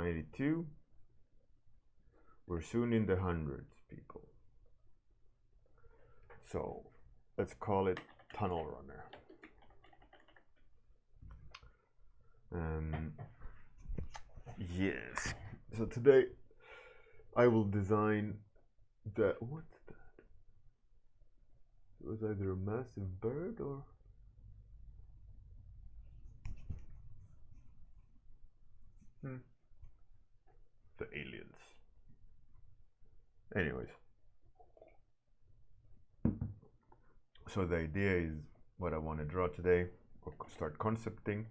92. We're soon in the hundreds, people. So let's call it Tunnel Runner. Yes. So today I will design the, what's that? It was either a massive bird or the aliens. Anyways, so the idea is what I want to draw today, or start concepting,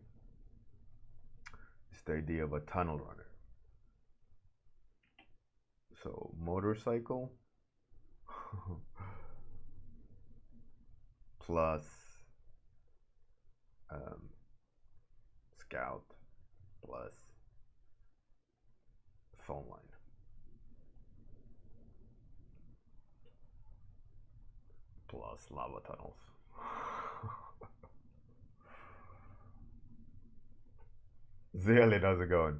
is the idea of a tunnel runner. So motorcycle plus scout plus phone line. Plus lava tunnels. Zilly, how's it going?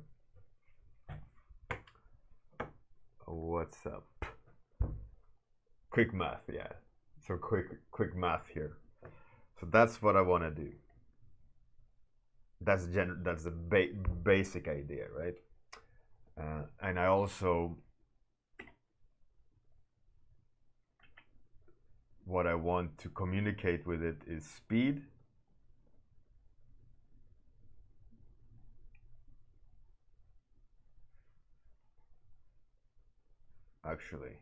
What's up? Quick math, yeah. So quick math here. So that's what I want to do. That's the basic idea, right? And I also, what I want to communicate with it is speed. Actually,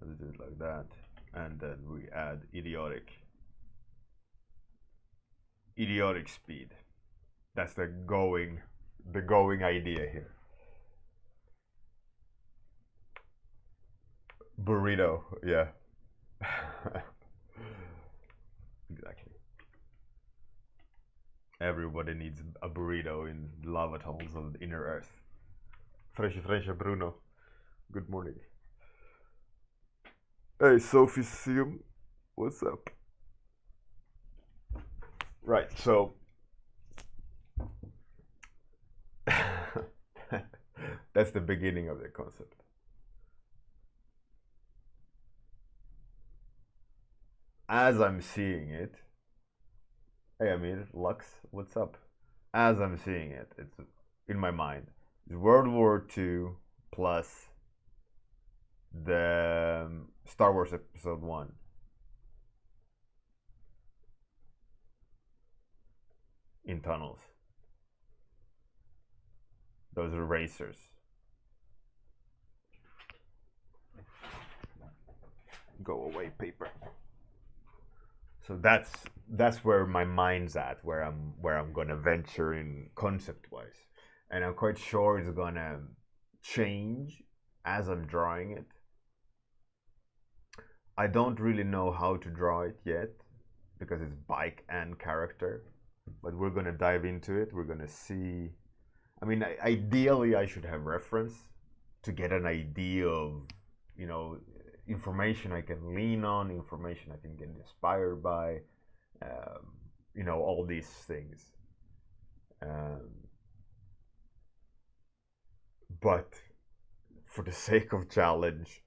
let's do it like that, and then we add idiotic speed. That's the going idea here. Burrito, yeah. Exactly. Everybody needs a burrito in lava tunnels of the inner earth. Freshe Bruno. Good morning. Hey, Sophie Sium, what's up? Right, so that's the beginning of the concept. As I'm seeing it, hey Amir, Lux, what's up? As I'm seeing it, it's in my mind. It's World War II plus the Star Wars Episode 1. In tunnels. Those are racers. Go away, paper. So that's where my mind's at, where I'm gonna venture in concept-wise, and I'm quite sure it's gonna change as I'm drawing it. I don't really know how to draw it yet because it's bike and character, but we're gonna dive into it. We're gonna see. I mean, ideally, I should have reference to get an idea of, you know, information I can lean on, information I can get inspired by, you know, all these things. But for the sake of challenge,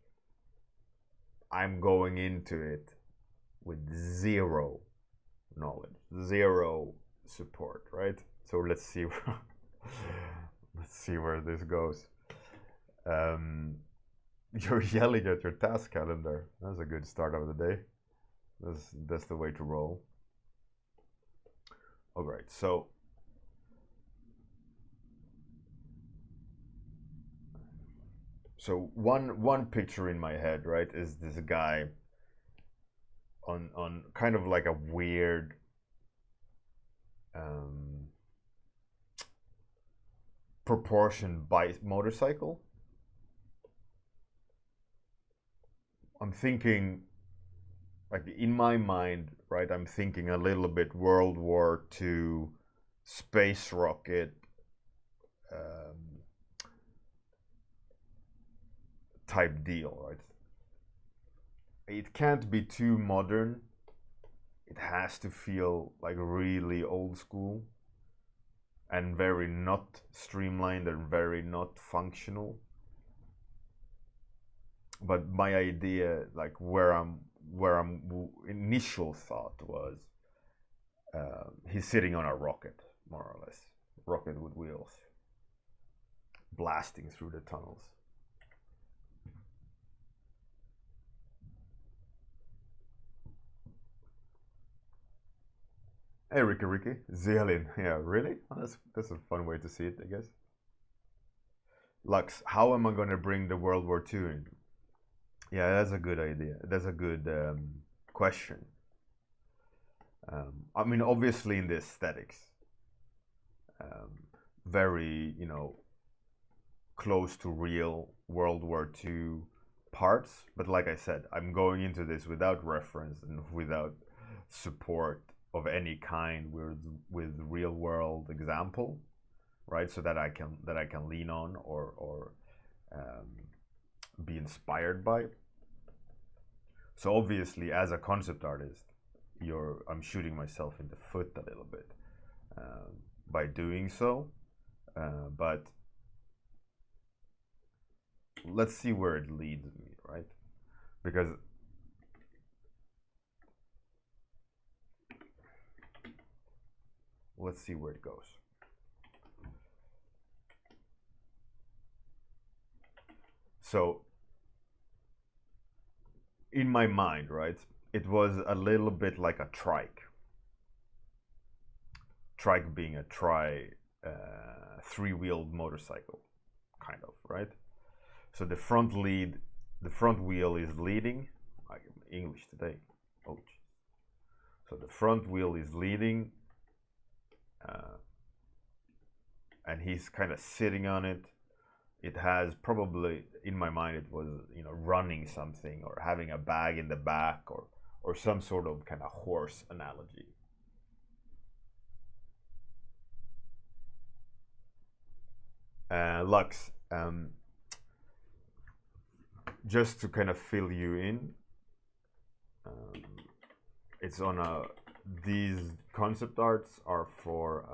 I'm going into it with zero knowledge, zero support, right? So let's see. Let's see where this goes. You're yelling at your task calendar. That's a good start of the day. That's the way to roll. All right, so one picture in my head, right, is this guy on kind of like a weird proportion bike motorcycle. I'm thinking, like in my mind, right, I'm thinking a little bit World War II space rocket type deal, right? It can't be too modern. It has to feel like really old school. and very not streamlined and very not functional. But my idea, like where I'm initial thought was, he's sitting on a rocket, more or less, rocket with wheels, blasting through the tunnels. Hey, Ricky, Zealin. Yeah, really? Oh, that's a fun way to see it, I guess. Lux, how am I going to bring the World War II in? Yeah, that's a good idea. That's a good question. I mean, obviously in the aesthetics, um, very, close to real World War II parts. But like I said, I'm going into this without reference and without support of any kind with real world example, right? So that I can lean on or be inspired by. So obviously, as a concept artist, I'm shooting myself in the foot a little bit by doing so, but let's see where it leads me, right? Because let's see where it goes. So in my mind, right, it was a little bit like a trike. Trike being a three-wheeled motorcycle, kind of, right? So the front wheel is leading. English today. Oh, so the front wheel is leading, and he's kind of sitting on it. It has probably, in my mind, it was running something or having a bag in the back or some sort of kind of horse analogy. Lux, just to kind of fill you in, it's on these concept arts are for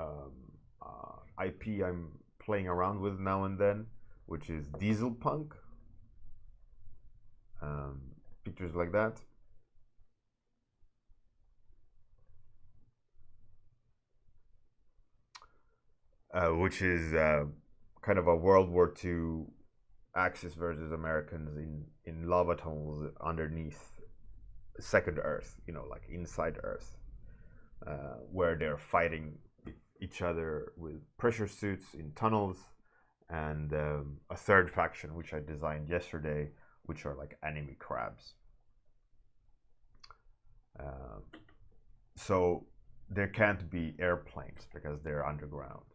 IP I'm playing around with now and then, which is diesel punk. Pictures like that. Which is kind of a World War II Axis versus Americans in lava tunnels underneath second Earth, like inside Earth, where they're fighting each other with pressure suits in tunnels, and a third faction which I designed yesterday, which are like enemy crabs. So there can't be airplanes because they're underground.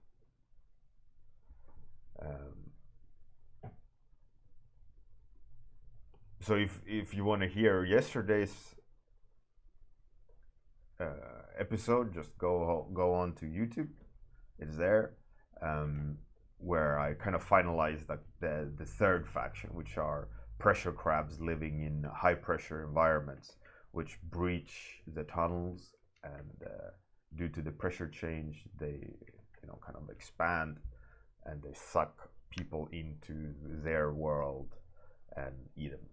So if you want to hear yesterday's episode, just go on to YouTube. It's there, where I kind of finalized the third faction, which are pressure crabs living in high pressure environments, which breach the tunnels, and due to the pressure change, they kind of expand, and they suck people into their world and eat them.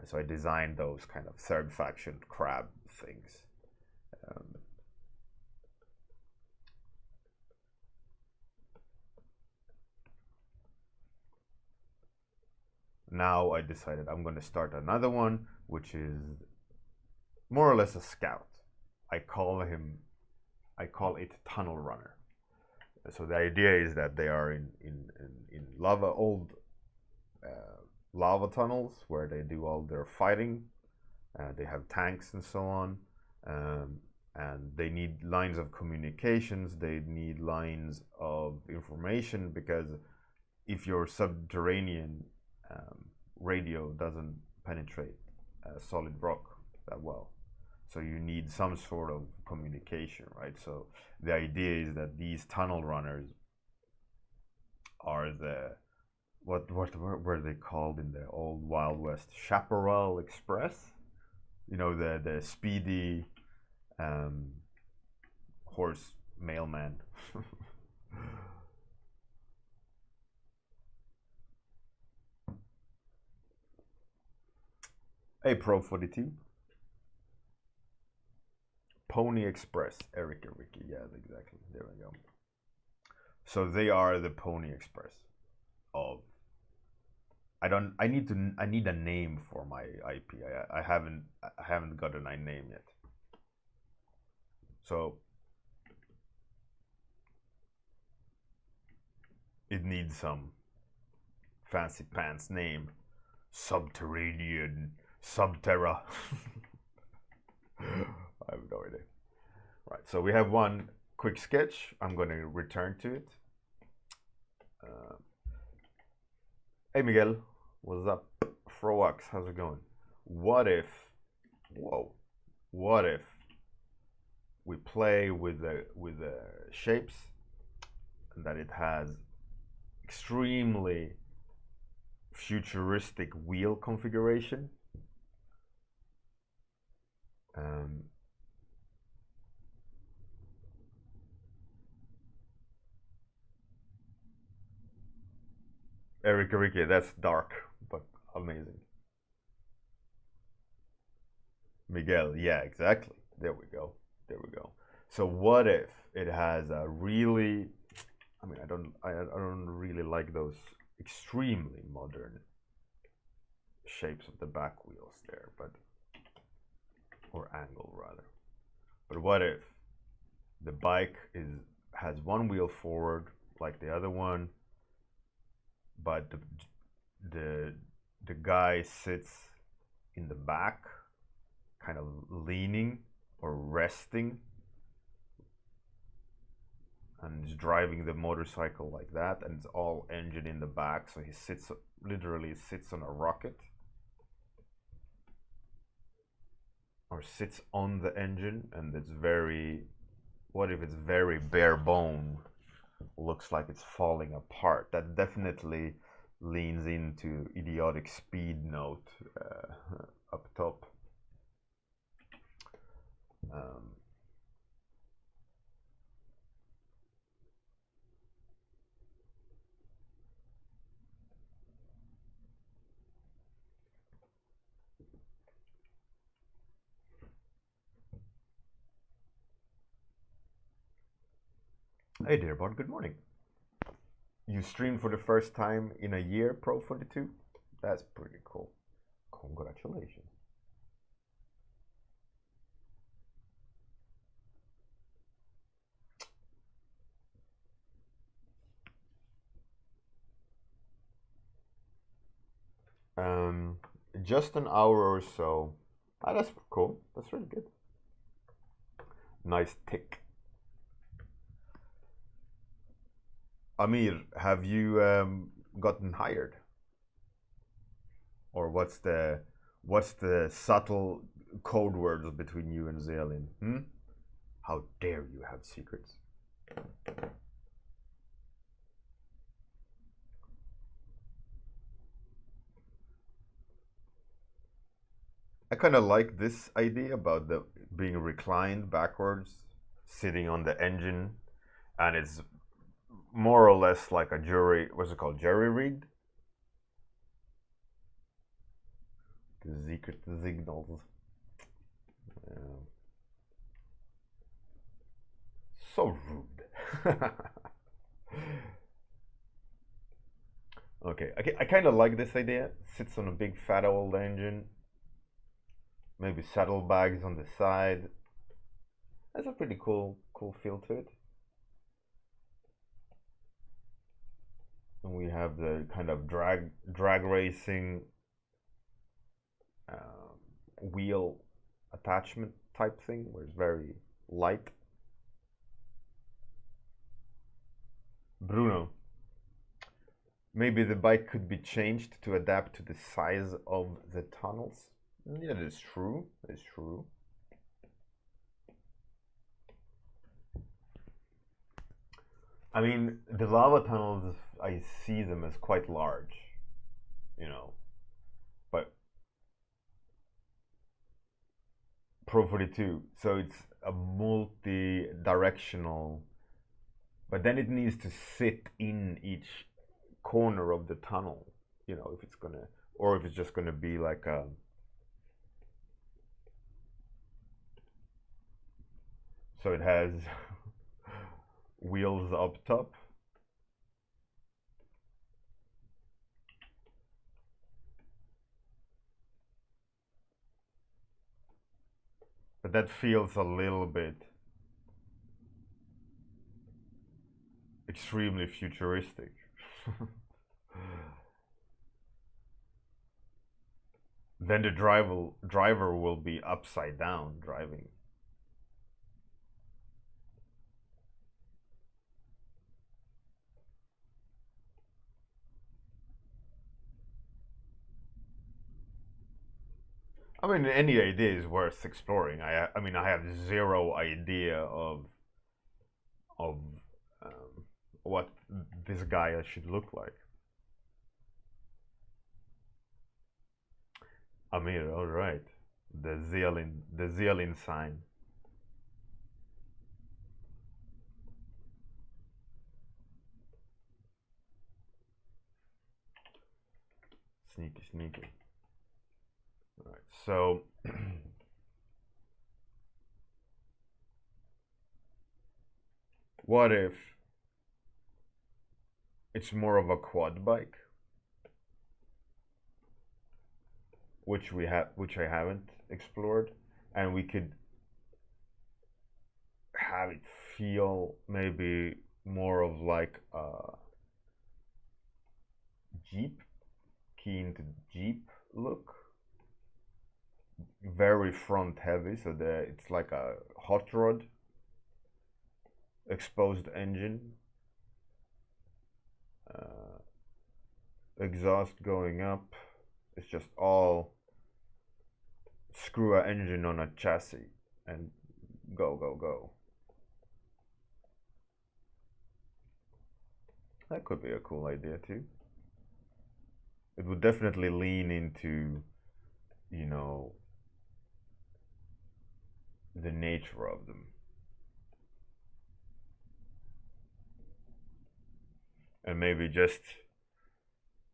So I designed those kind of third faction crab things. Now I decided I'm going to start another one, which is more or less a scout. I call it Tunnel Runner. So the idea is that they are in old lava tunnels where they do all their fighting. They have tanks and so on, and they need lines of communications. They need lines of information, because if your subterranean radio doesn't penetrate solid rock that well, so you need some sort of communication, right? So the idea is that these tunnel runners are what were they called in the old Wild West? Chaparral Express, the speedy horse mailman. Hey, Pro 42. Pony Express, Eric and Ricky. Yeah, exactly. There we go. So they are the Pony Express of. I need a name for my IP. I haven't got a name yet. So it needs some fancy pants name. Subterranean, Subterra. I have no idea. Right, so we have one quick sketch. I'm going to return to it. Hey Miguel, what's up? Froax, how's it going? What if we play with the shapes, and that it has extremely futuristic wheel configuration. Eric Ricky, that's dark, but amazing. Miguel, yeah, exactly. There we go. There we go. So what if it has a really, I mean, I don't really like those extremely modern shapes of the back wheels there, but, or angle rather. But what if the bike has one wheel forward like the other one, but the guy sits in the back, kind of leaning or resting, and is driving the motorcycle like that, and it's all engine in the back, so he literally sits on a rocket, or sits on the engine, and it's very, what if it's very bare bone, looks like it's falling apart? That definitely leans into idiotic speed note up top. Hey dear bot, good morning. You streamed for the first time in a year, Pro 42? That's pretty cool. Congratulations. Just an hour or so. Ah, that's cool. That's really good. Nice tick. Amir, have you gotten hired? Or what's the subtle code words between you and Zalin? How dare you have secrets? I kind of like this idea about the being reclined backwards, sitting on the engine, and it's more or less like a jury. What's it called? Jury rigged. The secret signals. So rude. Okay, I kind of like this idea. Sits on a big fat old engine. Maybe saddlebags on the side. That's a pretty cool feel to it. And we have the kind of drag racing wheel attachment type thing, where it's very light. Bruno, maybe the bike could be changed to adapt to the size of the tunnels. Yeah, that's true. That's true. I mean, the lava tunnels, I see them as quite large, you know. But Pro 42, so it's a multi-directional, but then it needs to sit in each corner of the tunnel, you know, if it's gonna, or if it's just gonna be like a, so it has wheels up top. But that feels a little bit extremely futuristic. Then the driver will be upside down driving. I mean, any idea is worth exploring. I mean, I have zero idea of of what this guy should look like. I mean, all right, the Zealand sign. Sneaky, sneaky. All right, so what if it's more of a quad bike, which I haven't explored, and we could have it feel maybe more of like a Jeep, keen to Jeep look, very front heavy, so that it's like a hot rod, exposed engine, exhaust going up. It's just all screw a engine on a chassis and go, go, go. That could be a cool idea too. It would definitely lean into, you know, the nature of them. And maybe just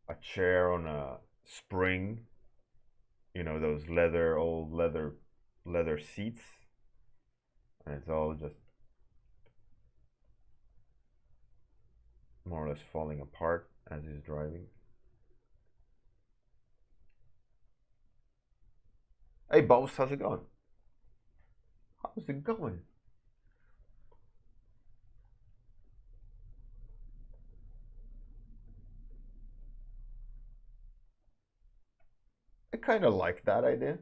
a chair on a spring, you know, those old leather seats, and it's all just more or less falling apart as he's driving. Hey boss, how's it going? How's it going? I kind of like that idea.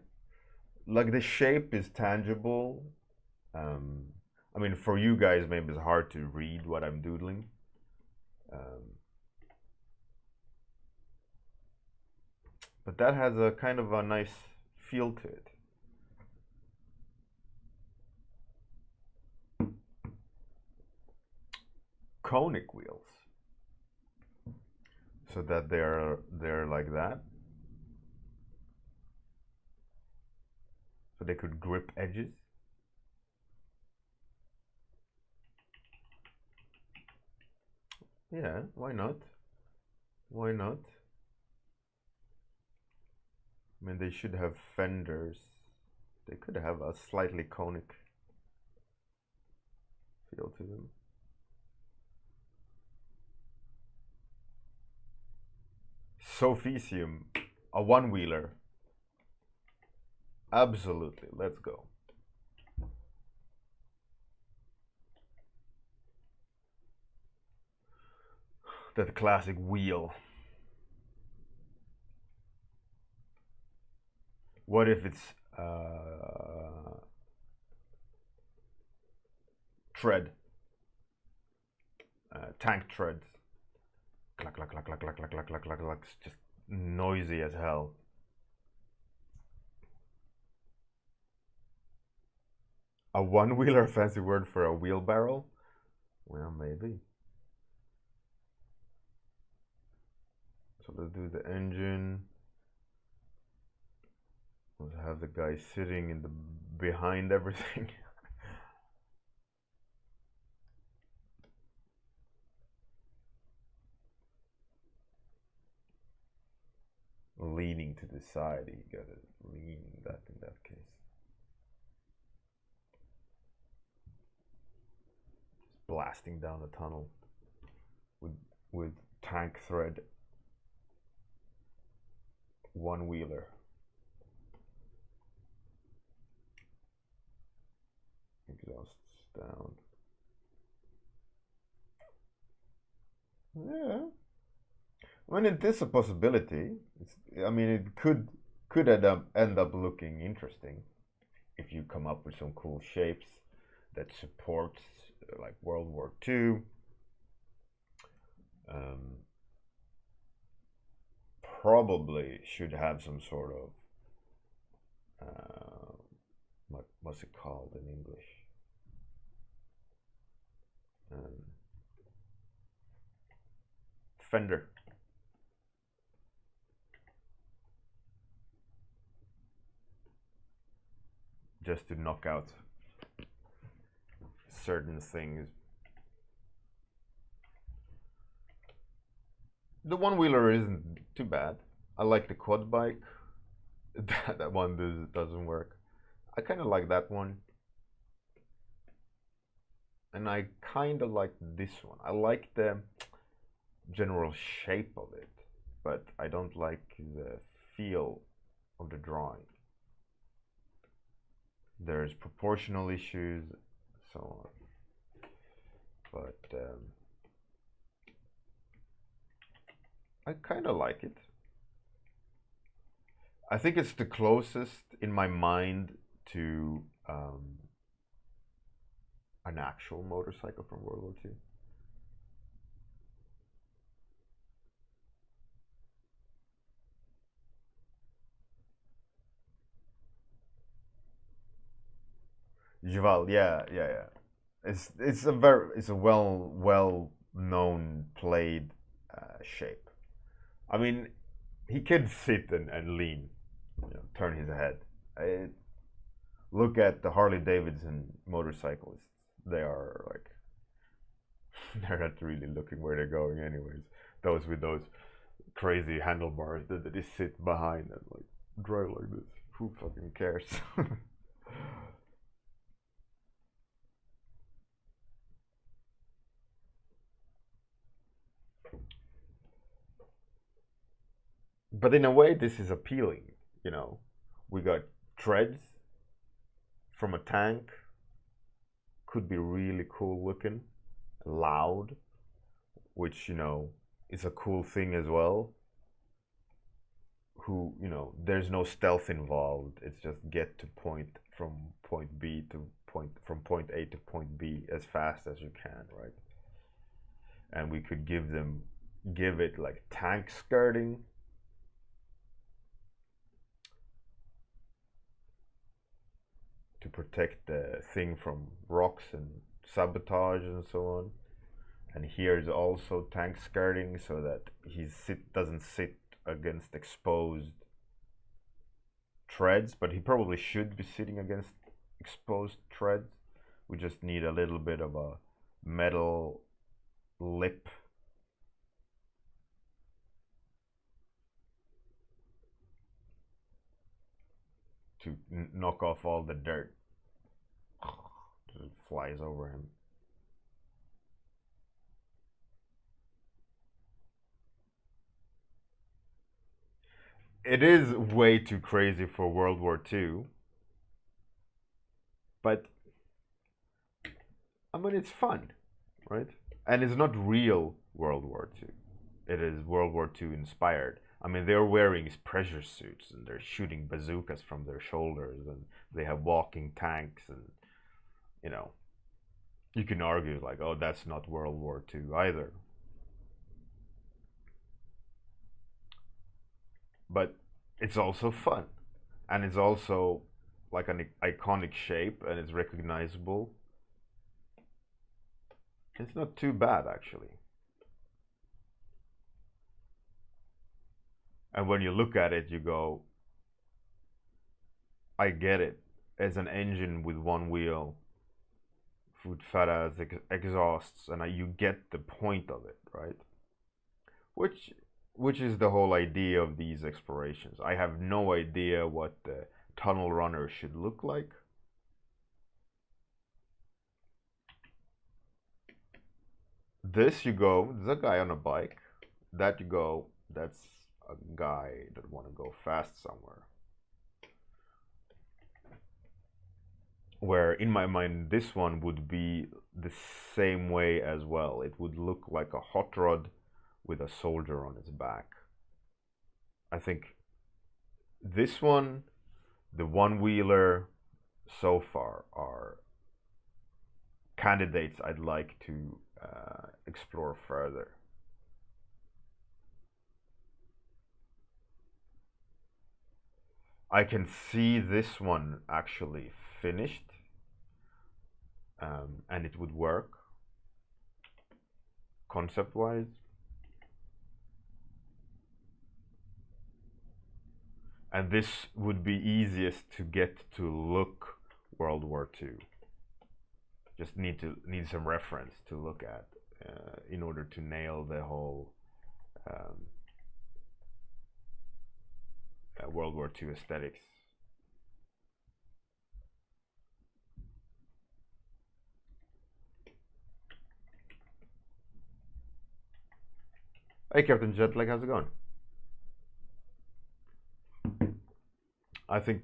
Like the shape is tangible. I mean, for you guys, maybe it's hard to read what I'm doodling. But that has a kind of a nice feel to it. Conic wheels, so that they're like that, so they could grip edges. Yeah, why not? Why not? I mean, they should have fenders. They could have a slightly conic feel to them. Sophisium, a one-wheeler. Absolutely, let's go. That classic wheel. What if it's tread? Tank treads. Clack, clack, clack, clack, clack, clack, clack, clack, clack, clack. It's just noisy as hell. A one-wheeler, fancy word for a wheelbarrow? Well, maybe. So let's do the engine. Let's have the guy sitting in the behind everything. leaning to the side. You gotta lean that in that case. Just blasting down a tunnel with tank thread, one wheeler. Exhausts down. Yeah. I mean, it is a possibility. I mean, it could end up looking interesting if you come up with some cool shapes that supports like World War II. Probably should have some sort of what's it called in English? Fender. Just to knock out certain things. The one wheeler isn't too bad. I like the quad bike. That one doesn't work. I kind of like that one. And I kind of like this one. I like the general shape of it, but I don't like the feel of the drawing. There's proportional issues, so on. But I kind of like it. I think it's the closest in my mind to an actual motorcycle from World War II. Jval, yeah. It's a well known played shape. I mean, he could sit and lean, turn his head. Look at the Harley Davidson motorcyclists. They are like they're not really looking where they're going, anyways. Those with those crazy handlebars that they sit behind and like drive like this. Who fucking cares? But in a way, this is appealing. We got treads from a tank. Could be really cool looking, loud, which is a cool thing as well. There's no stealth involved. It's just get to from point B to from point A to point B as fast as you can, right? And we could give it like tank skirting. To protect the thing from rocks and sabotage and so on. And here is also tank skirting so that he doesn't sit against exposed treads, but he probably should be sitting against exposed treads. We just need a little bit of a metal lip to knock off all the dirt. It flies over him. It is way too crazy for World War II, but I mean it's fun, right? And it's not real World War II. It is World War II inspired. I mean, they're wearing pressure suits and they're shooting bazookas from their shoulders and they have walking tanks and, you can argue like, oh, that's not World War II either. But it's also fun and it's also like an iconic shape and it's recognizable. It's not too bad actually. And when you look at it, you go, I get it. As an engine with one wheel, with fat ass exhausts, and you get the point of it, right? which is the whole idea of these explorations. I have no idea what the tunnel runner should look like. This you go, there's a guy on a bike. That you go, that's a guy that want to go fast somewhere. Where in my mind this one would be the same way as well. It would look like a hot rod with a soldier on its back. I think this one, the one-wheeler so far are candidates I'd like to explore further. I can see this one actually finished, and it would work concept-wise. And this would be easiest to get to look World War II. Just need some reference to look at in order to nail the whole World War II aesthetics. Hey Captain Jetlag, how's it going? I think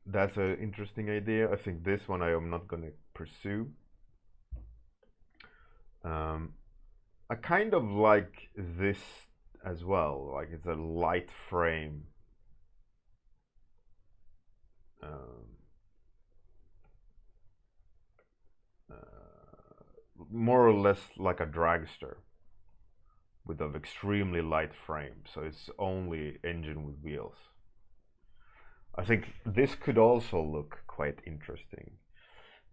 that's an interesting idea. I think this one I am not going to pursue. I kind of like this as well, like it's a light frame. More or less like a dragster with an extremely light frame, so it's only engine with wheels. I think this could also look quite interesting.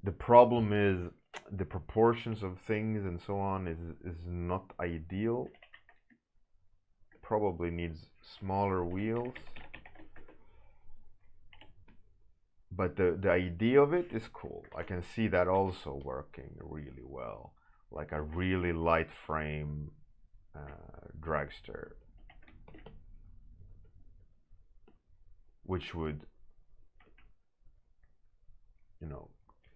The problem is the proportions of things and so on is not ideal. Probably needs smaller wheels. But the idea of it is cool. I can see that also working really well. Like a really light frame dragster. Which would, you know,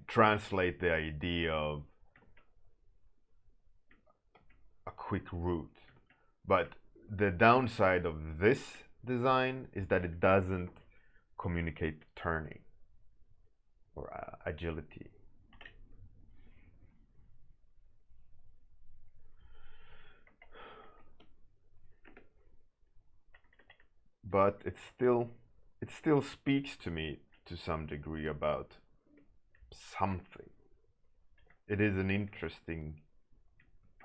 translate the idea of a quick route. But the downside of this design is that it doesn't communicate turning or agility. But it still speaks to me to some degree about something. It is an interesting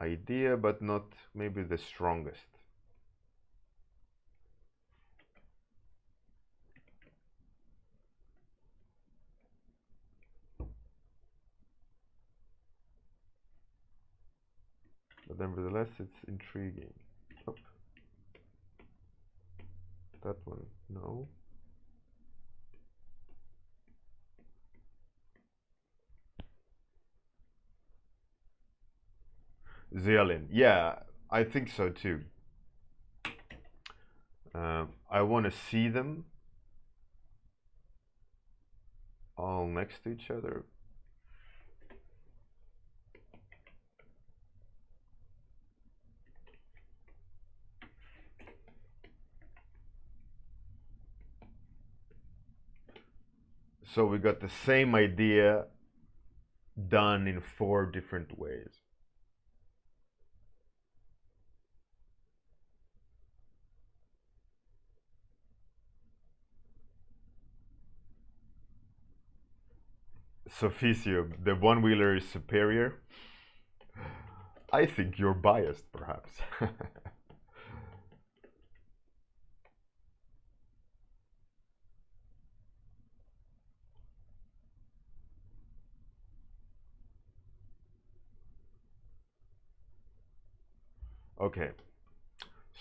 idea, but not maybe the strongest. But nevertheless, it's intriguing. Oh. That one, no. Zealin, yeah, I think so too. I want to see them all next to each other. So we got the same idea done in 4 different ways. Sophicio, the one-wheeler is superior. I think you're biased, perhaps. Okay,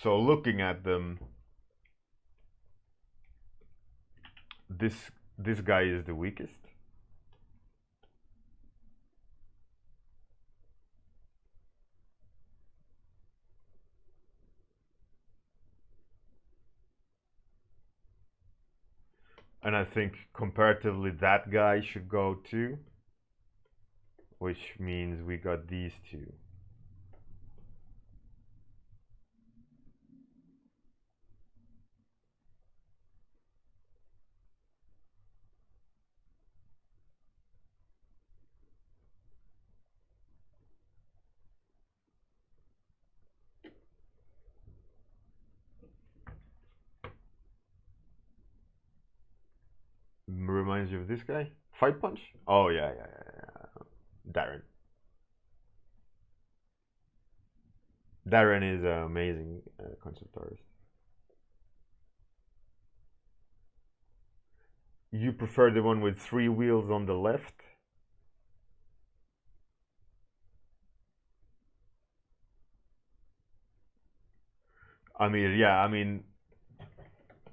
so looking at them, this guy is the weakest. And I think comparatively that guy should go too, which means we got these two. Reminds you of this guy? Fight Punch? Oh, yeah. Darren. Darren is an amazing concept artist. You prefer the one with 3 wheels on the left?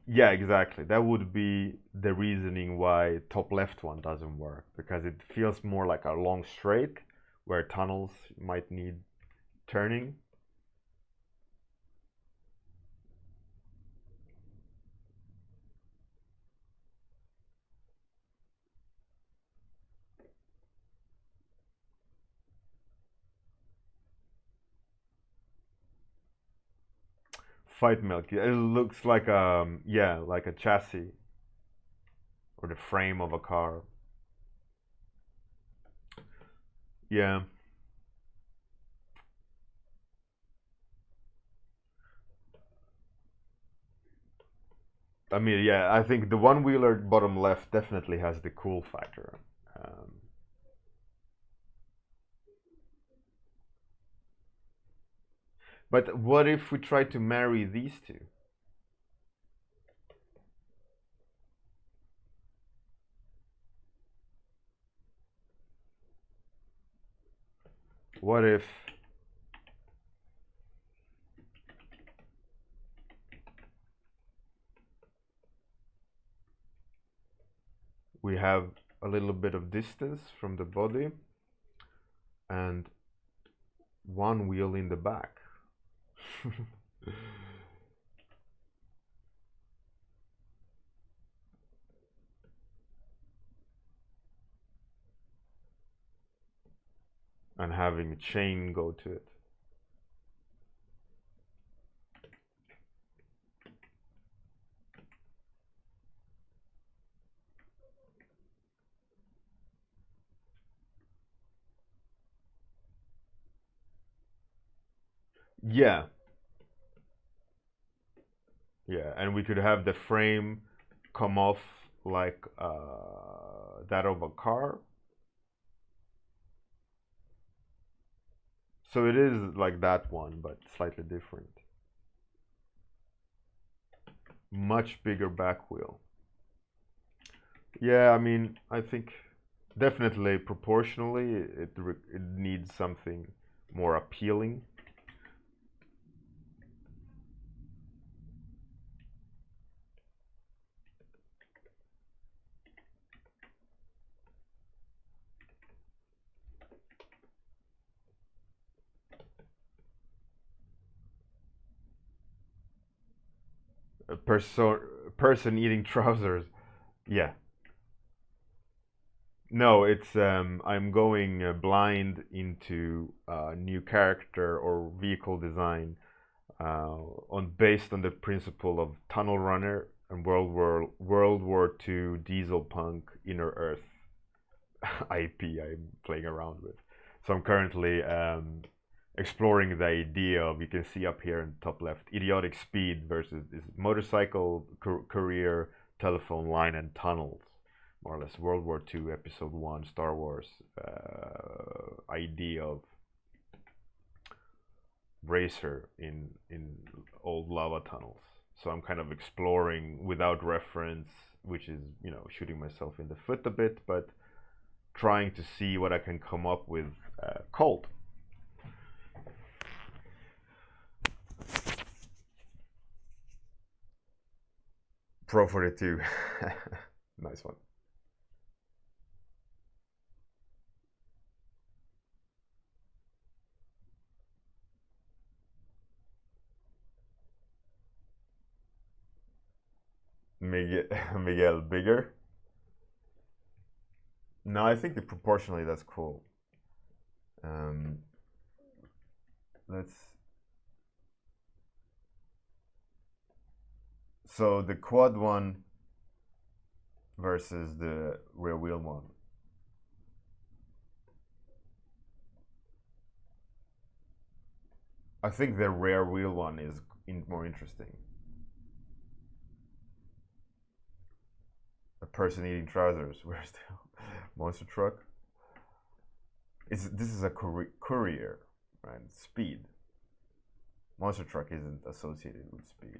Yeah, exactly. That would be the reasoning why top left one doesn't work, because it feels more like a long straight where tunnels might need turning. Fight milk. It looks like like a chassis or the frame of a car. Yeah. I mean, yeah, I think the one wheeler bottom left definitely has the cool factor. Um, but what if we try to marry these two? What if we have a little bit of distance from the body and one wheel in the back? And having a chain go to it. Yeah, yeah, and we could have the frame come off like that of a car. So it is like that one, but slightly different. Much bigger back wheel. Yeah, I mean, I think definitely proportionally it needs something more appealing. A person eating trousers. Yeah. No, it's I'm going blind into new character or vehicle design on based on the principle of Tunnel Runner and World War II Diesel Punk Inner Earth IP I'm playing around with. So I'm currently exploring the idea of, you can see up here in the top left, idiotic speed versus this motorcycle career, telephone line, and tunnels. More or less World War II Episode 1 Star Wars idea of racer in old lava tunnels. So I'm kind of exploring without reference, which is, shooting myself in the foot a bit, but trying to see what I can come up with cold. Pro 42. Nice one. Miguel, Miguel bigger. No, I think that proportionally that's cool. Let's. So the quad one versus the rear wheel one. I think the rear wheel one is more interesting. A person eating trousers. Where's the monster truck? This is a courier, right? Speed. Monster truck isn't associated with speed.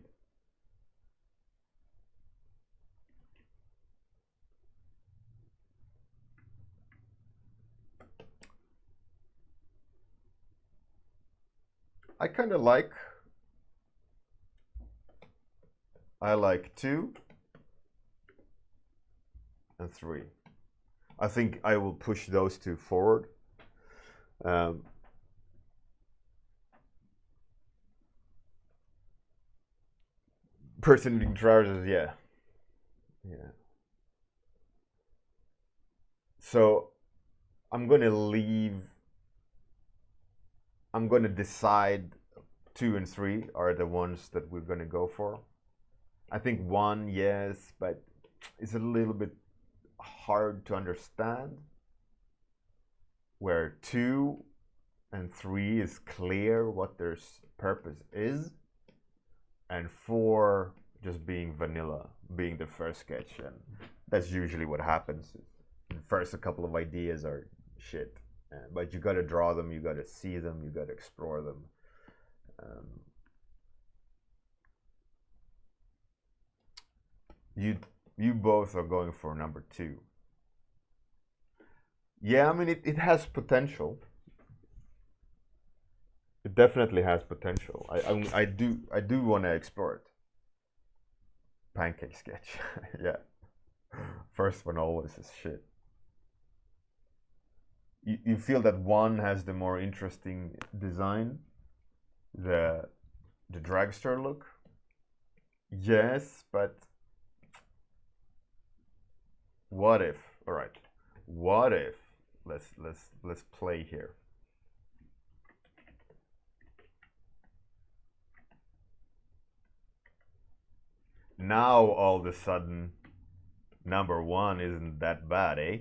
I kind of like. I like 2 and 3. I think I will push those 2 forward. Person eating trousers, yeah. So I'm gonna decide 2 and 3 are the ones that we're gonna go for. I think 1, yes, but it's a little bit hard to understand. Where 2 and 3 is clear what their purpose is, and 4 just being vanilla, being the first sketch, and that's usually what happens. The first a couple of ideas are shit, but you got to draw them, you got to see them, you got to explore them. You both are going for number 2. Yeah, I mean it has potential. It definitely has potential. I do want to explore it. Pancake sketch, yeah. First one always is shit. You feel that 1 has the more interesting design, the dragster look. Yes, but what if? All right, what if? Let's play here. Now all of a sudden, number 1 isn't that bad, eh?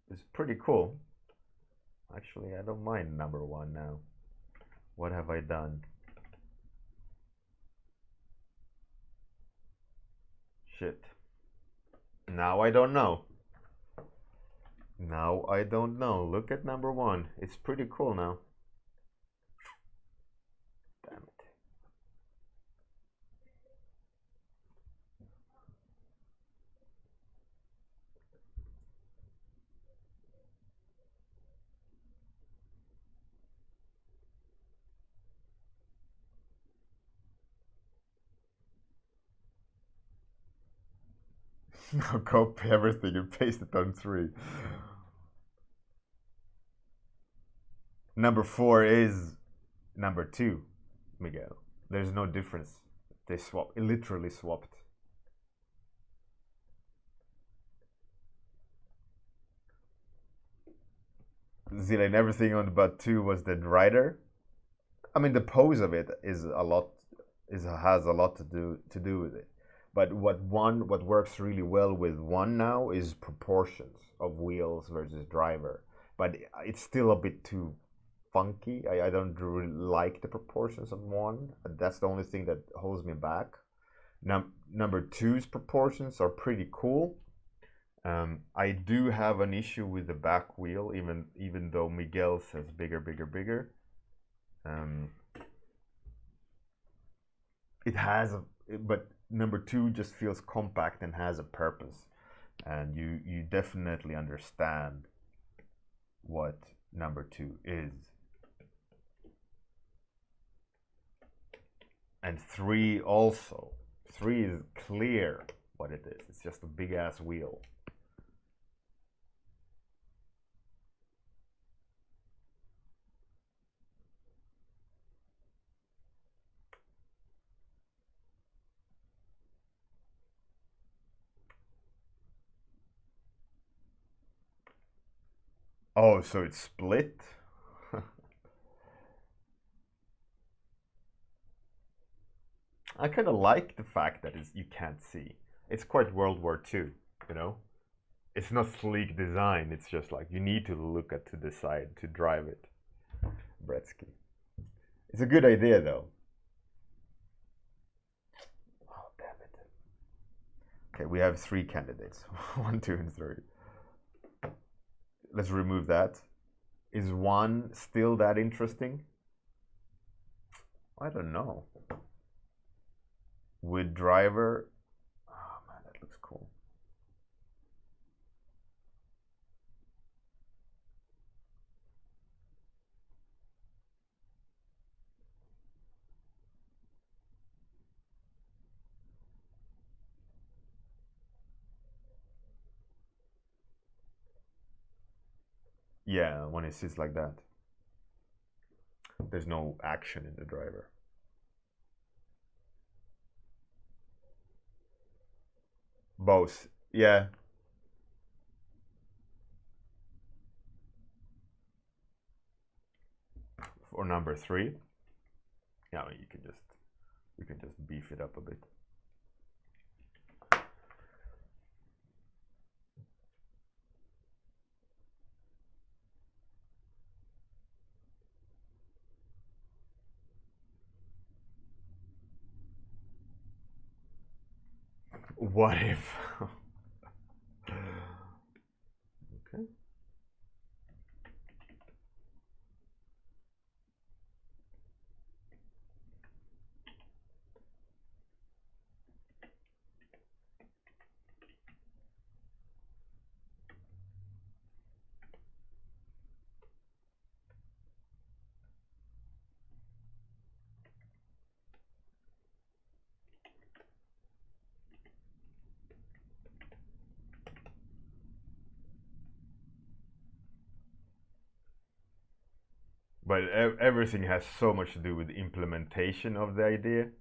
It's pretty cool. Actually, I don't mind number 1 now. What have I done? Shit. Now I don't know. Now I don't know. Look at number 1. It's pretty cool now. Damn it. Now copy everything and paste it on 3. Number 4 is number 2, Miguel. There's no difference. They literally swapped. Zillion, everything on but 2 was the rider. I mean, the pose of it is has a lot to do with it. But what works really well with 1 now is proportions of wheels versus driver. But it's still a bit too funky. I don't really like the proportions of 1. That's the only thing that holds me back. Number 2's proportions are pretty cool. I do have an issue with the back wheel, even though Miguel says bigger, bigger, bigger. It has but number 2 just feels compact and has a purpose, and you definitely understand what number 2 is. And 3 also. 3 is clear what it is. It's just a big ass wheel. Oh, so it's split? I kind of like the fact that you can't see. It's quite World War II, you know? It's not sleek design, it's just like you need to look at to the side to drive it. Bretsky. It's a good idea though. Oh, damn it. Okay, we have 3 candidates. 1, 2, and 3. Let's remove that. Is 1 still that interesting? I don't know. With driver. Oh man, that looks cool. Yeah, when it sits like that. There's no action in the driver. Both. Yeah. For number 3. Yeah, you can just beef it up a bit. What if? Okay. But everything has so much to do with the implementation of the idea.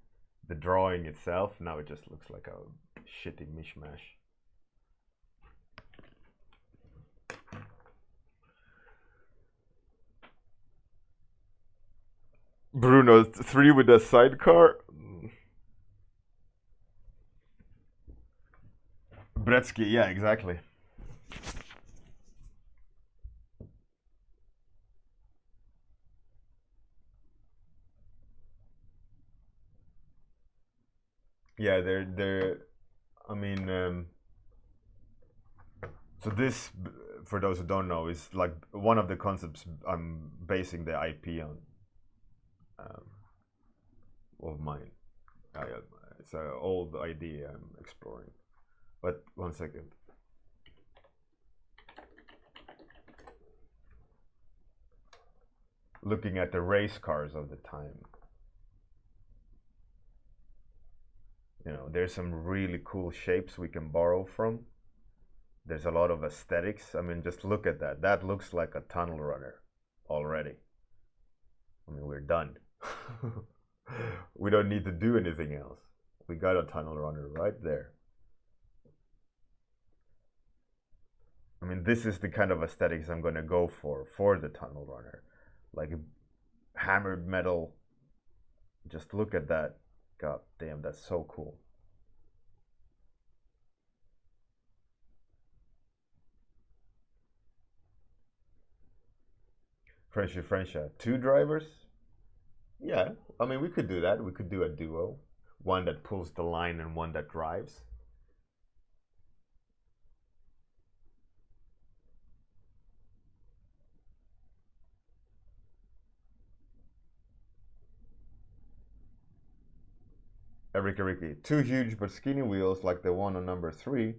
The drawing itself, now it just looks like a shitty mishmash. Bruno 3 with a sidecar. Bretsky, yeah, exactly. Yeah, they're. I mean, so this, for those who don't know, is like one of the concepts I'm basing the IP on. Of mine. It's an old idea I'm exploring. But 1 second. Looking at the race cars of the time. You know, there's some really cool shapes we can borrow from. There's a lot of aesthetics. I mean, just look at that. That looks like a tunnel runner already. I mean, we're done. We don't need to do anything else. We got a tunnel runner right there. I mean, this is the kind of aesthetics I'm going to go for the tunnel runner. Like hammered metal. Just look at that. God damn, that's so cool. Frenchie, 2 drivers? Yeah, I mean, we could do that. We could do a duo. One that pulls the line and one that drives. Ricky. 2 huge but skinny wheels like the one on number 3,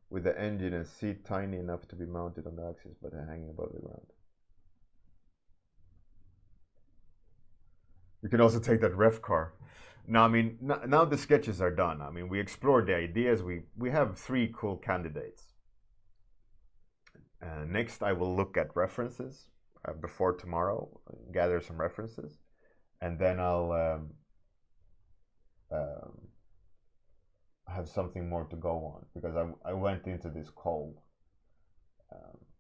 with the engine and seat tiny enough to be mounted on the axis but hanging above the ground. You can also take that ref car. Now, I mean, now the sketches are done. I mean, we explored the ideas. We have 3 cool candidates. Next, I will look at references before tomorrow, gather some references, and then I'll have something more to go on because I went into this cold.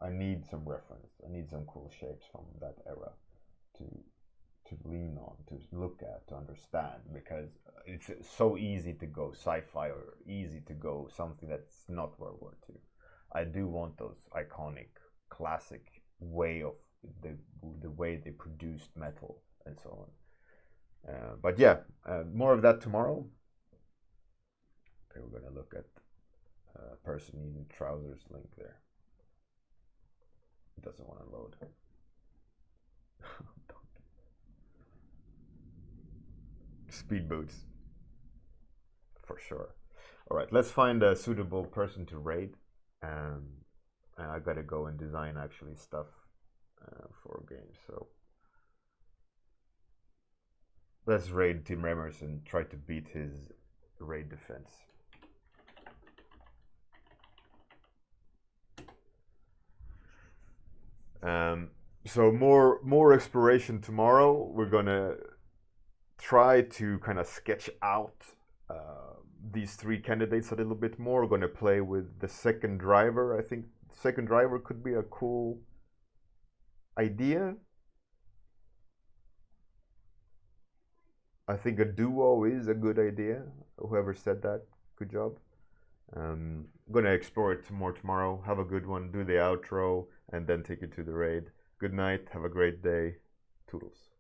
I need some reference. I need some cool shapes from that era to lean on, to look at, to understand, because it's so easy to go sci-fi or easy to go something that's not World War II. I do want those iconic, classic way of the way they produced metal and so on. But yeah, more of that tomorrow. Okay, we're gonna look at person needing trousers link there. It doesn't want to load. Speed boots, for sure. All right, let's find a suitable person to raid. I gotta go and design actually stuff for games. So let's raid Tim Remmers and try to beat his raid defense. So more exploration tomorrow. We're gonna try to kind of sketch out these three candidates a little bit more. We're gonna play with the second driver. I think second driver could be a cool idea. I think a duo is a good idea. Whoever said that, good job. I'm gonna explore it more tomorrow. Have a good one. Do the outro and then take you to the raid. Good night. Have a great day. Toodles.